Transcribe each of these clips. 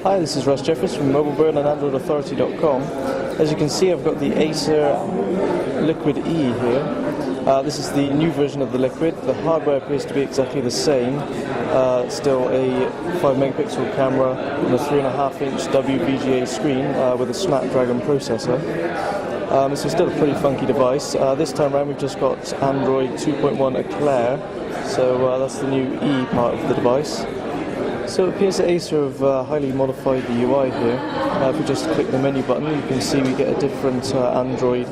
Hi, this is Russ Jeffers from MobileBird and AndroidAuthority.com. As you can see, I've got the Acer Liquid E here. This is the new version of the Liquid. The hardware appears to be exactly the same. Still a 5 megapixel camera and a 3.5-inch WVGA screen with a Snapdragon processor. So still a pretty funky device. This time around we've just got Android 2.1 Eclair, so that's the new E part of the device. So it appears that Acer have highly modified the UI here. If we just click the menu button, you can see we get a different Android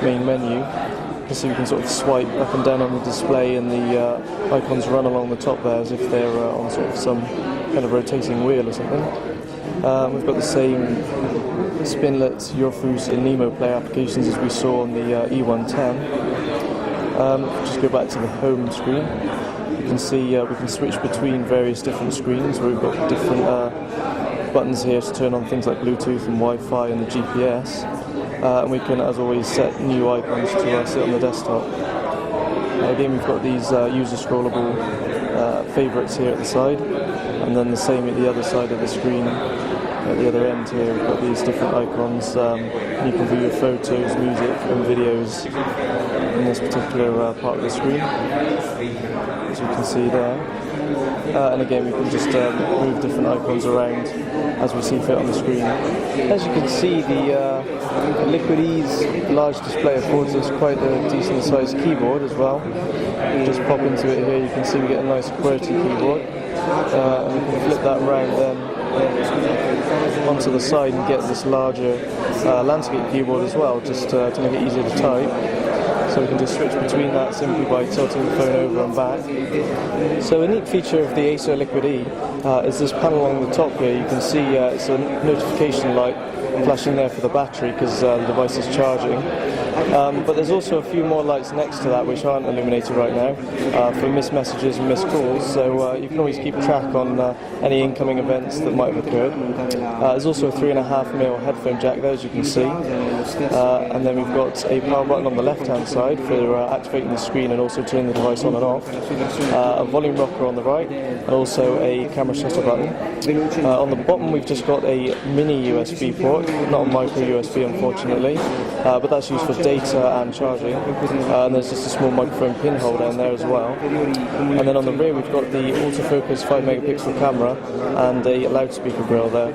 main menu. You can see we can sort of swipe up and down on the display, and the icons run along the top there as if they're on sort of some kind of rotating wheel or something. We've got the same Spinlet, Eurofus and Nemo Play applications as we saw on the E110. Just go back to the home screen. You can see we can switch between various different screens where we've got different buttons here to turn on things like Bluetooth and Wi-Fi and the GPS. And we can, as always, set new icons to sit on the desktop. Again, we've got these user-scrollable favourites here at the side, and then the same at the other side of the screen. At the other end here, we've got these different icons. You can view your photos, music, and videos in this particular part of the screen, as you can see there. And again, we can just move different icons around as we see fit on the screen. As you can see, the Liquid E's large display affords us quite a decent sized keyboard as well. Just pop into it here, you can see we get a nice QWERTY keyboard. And we can flip that around then onto the side and get this larger landscape keyboard as well, just to make it easier to type. So we can just switch between that simply by tilting the phone over and back. So a neat feature of the Acer Liquid E is this panel along the top here. You can see it's a notification light flashing there for the battery because the device is charging. But there's also a few more lights next to that which aren't illuminated right now for missed messages and missed calls, so you can always keep track on any incoming events that might have occurred. There's also a 3.5mm headphone jack there, as you can see, and then we've got a power button on the left hand side for activating the screen and also turning the device on and off, a volume rocker on the right, and also a camera shutter button. On the bottom we've just got a mini USB port, not a micro USB unfortunately, but that's used for data and charging, and there's just a small microphone pinhole down there as well. And then on the rear we've got the autofocus 5 megapixel camera and a loudspeaker grill there.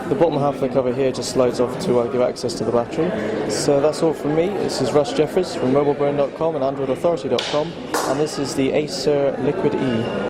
The bottom half of the cover here just slides off to give access to the battery. So that's all from me. This is Russ Jeffers from MobileBird.com and AndroidAuthority.com, and this is the Acer Liquid E.